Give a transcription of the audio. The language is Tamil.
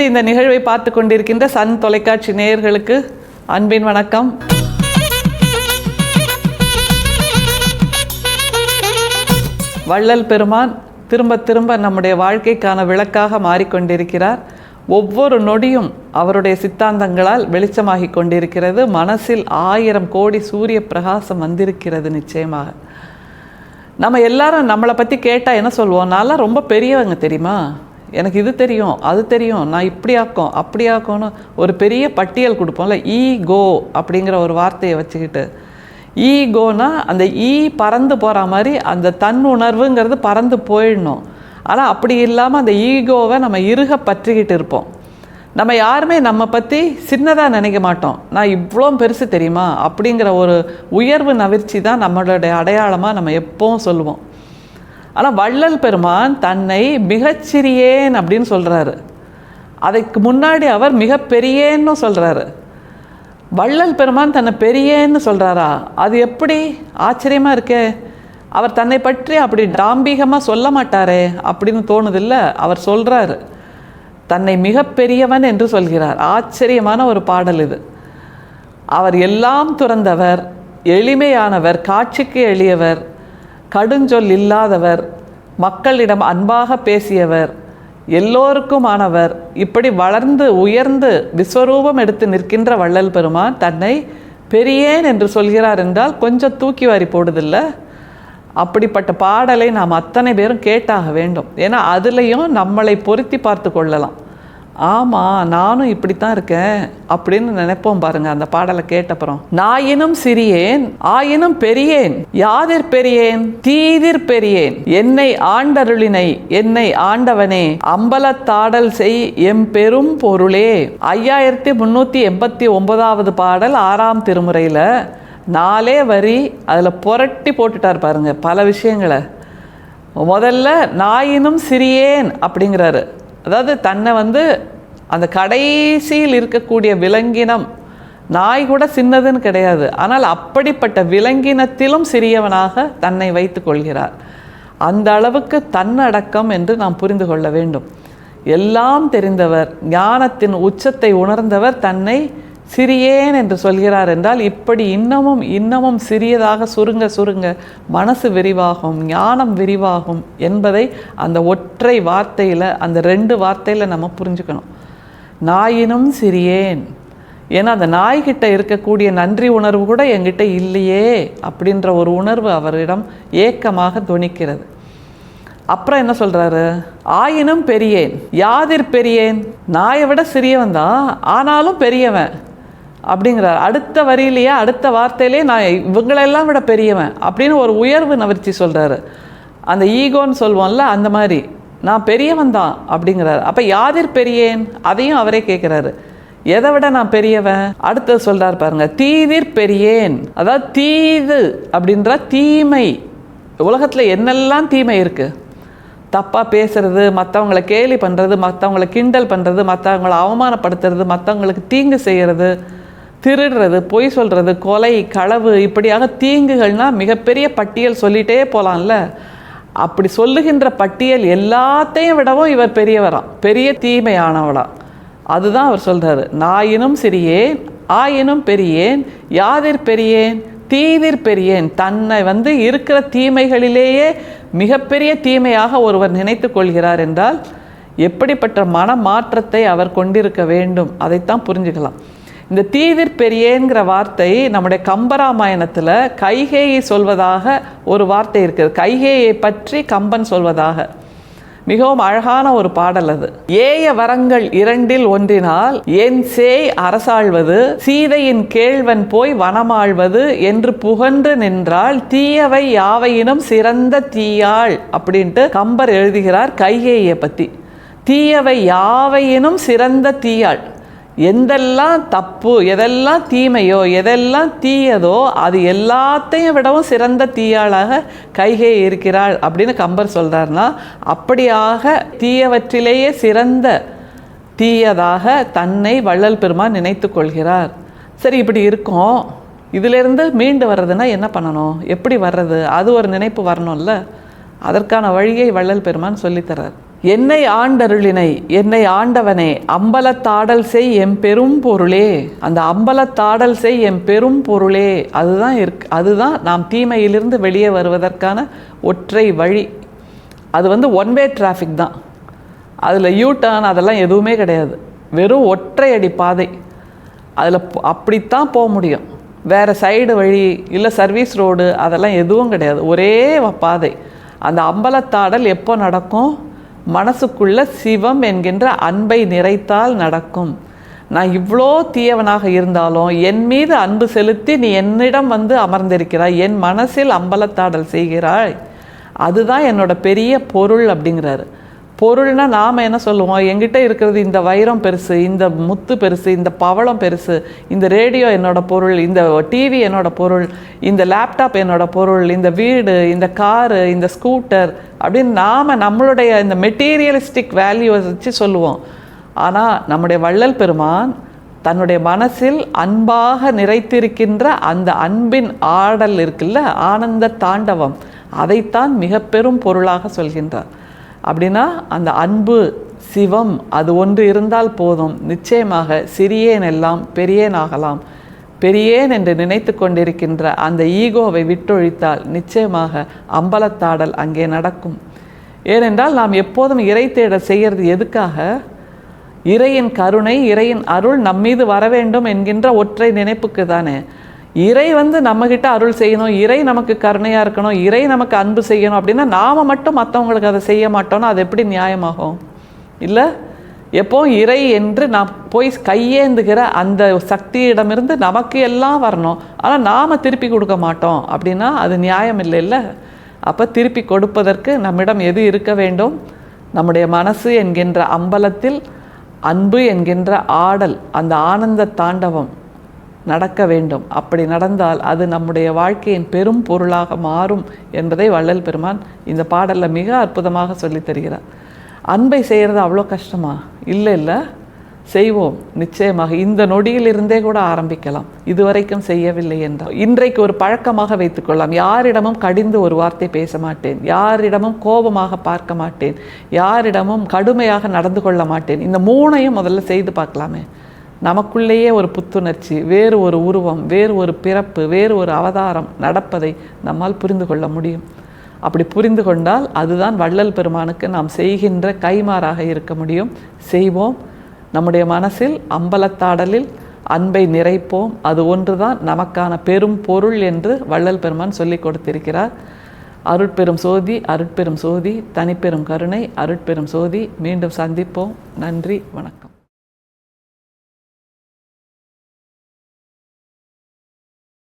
இந்த நிகழ்வை பார்த்து கொண்டிருக்கின்ற சன் தொலைக்காட்சி நேயர்களுக்கு அன்பின் வணக்கம். வள்ளல் பெருமான் திரும்ப திரும்ப நம்முடைய வாழ்க்கைக்கான விளக்காக மாறிக்கொண்டிருக்கிறார். ஒவ்வொரு நொடியும் அவருடைய சித்தாந்தங்களால் வெளிச்சமாகி கொண்டிருக்கிறது. மனசில் 1000 கோடி சூரிய பிரகாசம் வந்திருக்கிறது. நிச்சயமாக நம்ம எல்லாரும் நம்மளை பற்றி கேட்டால் என்ன சொல்லுவோம்? நான்லாம் ரொம்ப பெரியவங்க தெரியுமா, எனக்கு இது தெரியும் அது தெரியும், நான் இப்படி ஆக்கும் அப்படி ஆக்கும்னு ஒரு பெரிய பட்டியல் கொடுப்போம்ல. ஈகோ அப்படிங்கிற ஒரு வார்த்தையை வச்சுக்கிட்டு, ஈகோனா அந்த பறந்து போகிற மாதிரி அந்த தன் உணர்வுங்கிறது பறந்து போயிடணும். ஆனால் அப்படி இல்லாமல் அந்த ஈகோவை நம்ம இறுக பற்றிக்கிட்டு இருப்போம். நம்ம யாருமே நம்ம பற்றி சின்னதாக நினைக்க மாட்டோம். நான் இவ்வளோ பெருசு தெரியுமா அப்படிங்கிற ஒரு உயர்வு நவிர்ச்சி தான் நம்மளுடைய அடையாளமாக நம்ம எப்பவும் சொல்லுவோம். ஆனால் வள்ளல் பெருமான் தன்னை மிகச்சிறியேன் அப்படின்னு சொல்கிறாரு. அதுக்கு முன்னாடி அவர் மிகப்பெரியேன்னு சொல்கிறாரு. வள்ளல் பெருமான் தன்னை பெரியேன்னு சொல்கிறாரா? அது எப்படி ஆச்சரியமாக இருக்கே. அவர் தன்னை பற்றி அப்படி டாம்பிகமாக சொல்ல மாட்டாரே அப்படின்னு தோணுதில்ல. அவர் சொல்கிறாரு, தன்னை மிகப்பெரியவன் என்று சொல்கிறார். ஆச்சரியமான ஒரு பாடல் இது. அவர் எல்லாம் துறந்தவர், எளிமையானவர், காட்சிக்கு எளியவர், கடுஞ்சொல் இல்லாதவர், மக்களிடம் அன்பாக பேசியவர், எல்லோருக்குமானவர், இப்படி வளர்ந்து உயர்ந்து விஸ்வரூபம் எடுத்து நிற்கின்ற வள்ளல் பெருமான் தன்னை பெரியேன் என்று சொல்கிறார் என்றால் கொஞ்சம் தூக்கி வாரி போடுதில்லை? அப்படிப்பட்ட பாடலை நாம் அத்தனை பேரும் கேட்டாக வேண்டும். ஏன்னா அதுலேயும் நம்மளை பொருத்தி பார்த்து கொள்ளலாம். ஆமாம், நானும் இப்படித்தான் இருக்கேன் அப்படின்னு நினைப்போம் பாருங்க. அந்த பாடலை கேட்டப்புறம், நாயினும் சிறியேன் ஆயினும் பெரியேன், யாதிர் பெரியேன் தீதிர் பெரியேன், என்னை ஆண்டருளினை என்னை ஆண்டவனே, அம்பலத்தாடல் செய் எம் பெரும் பொருளே. 5389வது பாடல் 6ஆம் திருமுறையில் 4 வரி அதில் புரட்டி போட்டுட்டார் பாருங்க பல விஷயங்களை. முதல்ல நாயினும் சிறியேன் அப்படிங்கிறாரு. அதாவது தன்னை அந்த கடைசியில் இருக்கக்கூடிய விலங்கினம், நாய் கூட சின்னதுன்னு கிடையாது, ஆனால் அப்படிப்பட்ட விலங்கினத்திலும் சிறியவனாக தன்னை வைத்து கொள்கிறார். அந்த அளவுக்கு தன்னடக்கம் என்று நாம் புரிந்து கொள்ள வேண்டும். எல்லாம் தெரிந்தவர், ஞானத்தின் உச்சத்தை உணர்ந்தவர் தன்னை சிறியேன் என்று சொல்கிறார் என்றால், இப்படி இன்னமும் சிறியதாக சுருங்க மனசு விரிவாகும், ஞானம் விரிவாகும் என்பதை அந்த ஒற்றை வார்த்தையில், அந்த 2 வார்த்தையில் நம்ம புரிஞ்சுக்கணும். நாயினும் சிறியேன். ஏன்னா அந்த நாய்கிட்ட இருக்கக்கூடிய நன்றி உணர்வு கூட என்கிட்ட இல்லையே அப்படின்ற ஒரு உணர்வு அவரிடம் ஏக்கமாக தொனிக்கிறது. அப்புறம் என்ன சொல்கிறாரு? ஆயினும் பெரியேன் யாதிர் பெரியேன். நாயை விட சிறியவன் தான், ஆனாலும் பெரியவன் அப்படிங்கிறார். அடுத்த வரியிலேயே, அடுத்த வார்த்தையிலே நான் இவங்களெல்லாம் விட பெரியவன் அப்படின்னு ஒரு உயர்வு நவிர்ச்சி சொல்கிறாரு. அந்த ஈகோன்னு சொல்லுவோம்ல, அந்த மாதிரி நான் பெரியவன் தான் அப்படிங்கிறார். அப்போ யாதிர் பெரியேன் அதையும் அவரே கேட்குறாரு. எதை விட நான் பெரியவன்? அடுத்தது சொல்கிறார் பாருங்க, தீதிர் பெரியேன். அதாவது தீது அப்படின்ற தீமை. உலகத்தில் என்னெல்லாம் தீமை இருக்குது? தப்பாக பேசுறது, மற்றவங்களை கேலி பண்ணுறது, மற்றவங்களை கிண்டல் பண்ணுறது, மற்றவங்களை அவமானப்படுத்துறது, மற்றவங்களுக்கு தீங்கு செய்கிறது, திருடுறது, பொய் சொல்கிறது, கொலை, களவு, இப்படியாக தீங்குகள்னால் மிகப்பெரிய பட்டியல் சொல்லிகிட்டே போகலாம்ல. அப்படி சொல்லுகின்ற பட்டியல் எல்லாத்தையும் விடவும் இவர் பெரியவராம், பெரிய தீமையானவளாம். அதுதான் அவர் சொல்கிறாரு. நாயினும் சிறியேன் ஆயினும் பெரியேன், யாதிர் பெரியேன் தீதிர் பெரியேன். தன்னை இருக்கிற தீமைகளிலேயே மிகப்பெரிய தீமையாக ஒருவர் நினைத்து கொள்கிறார் என்றால் எப்படிப்பட்ட மன மாற்றத்தை அவர் கொண்டிருக்க வேண்டும், அதைத்தான் புரிஞ்சுக்கலாம். இந்த தீதிர் பெரியேங்கிற வார்த்தை நம்முடைய கம்பராமாயணத்தில் கைகேயை சொல்வதாக ஒரு வார்த்தை இருக்குது. கைகேயை பற்றி கம்பன் சொல்வதாக மிகவும் அழகான ஒரு பாடல் அது. ஏய வரங்கள் 2இல் ஒன்றினால் என் சேய் அரசாழ்வது, சீதையின் கேழ்வன் போய் வனமாழ்வது என்று புகன்று நின்றால் தீயவை யாவையினும் சிறந்த தீயாள் அப்படின்ட்டு கம்பர் எழுதுகிறார் கைகேயை பற்றி. தீயவை யாவையினும் சிறந்த தீயாள். எந்தெல்லாம் தப்பு, எதெல்லாம் தீமையோ, எதெல்லாம் தீயதோ அது எல்லாத்தையும் விடவும் சிறந்த தீயாளாக கைகை இருக்கிறாள் அப்படின்னு கம்பர் சொல்கிறார்னா, அப்படியாக தீயவற்றிலேயே சிறந்த தீயதாக தன்னை வள்ளல் பெருமான் நினைத்து கொள்கிறார். சரி, இப்படி இருக்கும். இதிலிருந்து மீண்டு வர்றதுன்னா என்ன பண்ணணும், எப்படி வர்றது? அது ஒரு நினைப்பு வரணும்ல. அதற்கான வழியை வள்ளல் பெருமான் சொல்லித்தரார். என்னை ஆண்டருளினை, என்னை ஆண்டவனே, அம்பலத்தாடல் செய் எம் பெரும் பொருளே. அந்த அம்பலத்தாடல் செய் எம் பெரும் பொருளே, அதுதான் நாம் தீமையிலிருந்து வெளியே வருவதற்கான ஒற்றை வழி. அது ஒன் வே டிராஃபிக் தான். அதில் யூ டர்ன் அதெல்லாம் எதுவுமே கிடையாது. வெறும் ஒற்றை அடி பாதை. அதில் அப்படித்தான் போக முடியும். வேறு சைடு வழி இல்லை சர்வீஸ் ரோடு அதெல்லாம் எதுவும் கிடையாது. ஒரே பாதை. அந்த அம்பலத்தாடல் எப்போ நடக்கும்? மனசுக்குள்ள சிவம் என்கின்ற அன்பை நிறைத்தால் நடக்கும். நான் இவ்வளோ தீயவனாக இருந்தாலும் என் மீது அன்பு செலுத்தி நீ என்னிடம் அமர்ந்திருக்கிறாய், என் மனசில் அம்பலத்தாடல் செய்கிறாய், அதுதான் என்னோட பெரிய பொருள் அப்படிங்கிறாரு. பொருள்னா நாம் என்ன சொல்லுவோம்? என்கிட்ட இருக்கிறது இந்த வைரம் பெருசு, இந்த முத்து பெருசு, இந்த பவளம் பெருசு, இந்த ரேடியோ என்னோட பொருள், இந்த டிவி என்னோட பொருள், இந்த லேப்டாப் என்னோட பொருள், இந்த வீடு, இந்த காரு, இந்த ஸ்கூட்டர் அப்படின்னு நாம் நம்மளுடைய இந்த மெட்டீரியலிஸ்டிக் வேல்யூவை வச்சு சொல்லுவோம். ஆனால் நம்முடைய வள்ளல் பெருமான் தன்னுடைய மனசில் அன்பாக நிறைத்திருக்கின்ற அந்த அன்பின் ஆடல் இருக்குல்ல, ஆனந்த தாண்டவம், அதைத்தான் மிக பெரும் பொருளாக சொல்கின்றார். அப்படின்னா அந்த அன்பு சிவம் அது ஒன்று இருந்தால் போதும். நிச்சயமாக சிறியேன் எல்லாம் பெரியேன் ஆகலாம். பெரியேன் என்று நினைத்து கொண்டிருக்கின்ற அந்த ஈகோவை விட்டொழித்தால் நிச்சயமாக அம்பலத்தாடல் அங்கே நடக்கும். ஏனென்றால் நாம் எப்போதும் இறை தேடல் செய்கிறது எதுக்காக? இறையின் கருணை, இறையின் அருள் நம்மீது வர வேண்டும் என்கின்ற ஒற்றை நினைப்புக்கு தானே. இறை நம்மக்கிட்ட அருள் செய்யணும், இறை நமக்கு கருணையாக இருக்கணும், இறை நமக்கு அன்பு செய்யணும் அப்படின்னா நாம் மட்டும் மற்றவங்களுக்கு அதை செய்ய மாட்டோம்னா அது எப்படி நியாயமாகும்? இல்லை, எப்போ இறை என்று நான் போய் கையேந்துகிற அந்த சக்தியிடமிருந்து நமக்கு எல்லாம் வரணும், ஆனால் நாம் திருப்பி கொடுக்க மாட்டோம் அப்படின்னா அது நியாயம் இல்லை. அப்போ திருப்பி கொடுப்பதற்கு நம்மிடம் எது இருக்க வேண்டும்? நம்முடைய மனசு என்கின்ற அம்பலத்தில் அன்பு என்கின்ற ஆடல், அந்த ஆனந்த தாண்டவம் நடக்க வேண்டும். அப்படி நடந்தால் அது நம்முடைய வாழ்க்கையின் பெரும் பொருளாக மாறும் என்பதை வள்ளல் பெருமான் இந்த பாடலில் மிக அற்புதமாக சொல்லித் தருகிறார். அன்பை செய்கிறது அவ்வளோ கஷ்டமா? இல்லை, செய்வோம். நிச்சயமாக இந்த நொடியிலிருந்தே கூட ஆரம்பிக்கலாம். இதுவரைக்கும் செய்யவில்லை என்றால் இன்றைக்கு ஒரு பழக்கமாக வைத்துக்கொள்ளலாம். யாரிடமும் கடிந்து ஒரு வார்த்தை பேச மாட்டேன், யாரிடமும் கோபமாக பார்க்க மாட்டேன், யாரிடமும் கடுமையாக நடந்து கொள்ள மாட்டேன். இந்த மூணையும் முதல்ல செய்து பார்க்கலாமே. நமக்குள்ளேயே ஒரு புத்துணர்ச்சி, வேறு ஒரு உருவம், வேறு ஒரு பிறப்பு, வேறு ஒரு அவதாரம் நடப்பதை நம்மால் புரிந்து கொள்ள முடியும். அப்படி புரிந்து கொண்டால் அதுதான் வள்ளல் பெருமானுக்கு நாம் செய்கின்ற கைமாறாக இருக்க முடியும். செய்வோம். நம்முடைய மனசில் அம்பலத்தாடலில் அன்பை நிறைப்போம். அது ஒன்றுதான் நமக்கான பெரும் பொருள் என்று வள்ளல் பெருமான் சொல்லி கொடுத்திருக்கிறார். அருட்பெரும் சோதி, அருட்பெரும் சோதி, தனிப்பெரும் கருணை, அருட்பெரும் சோதி. மீண்டும் சந்திப்போம். நன்றி, வணக்கம்.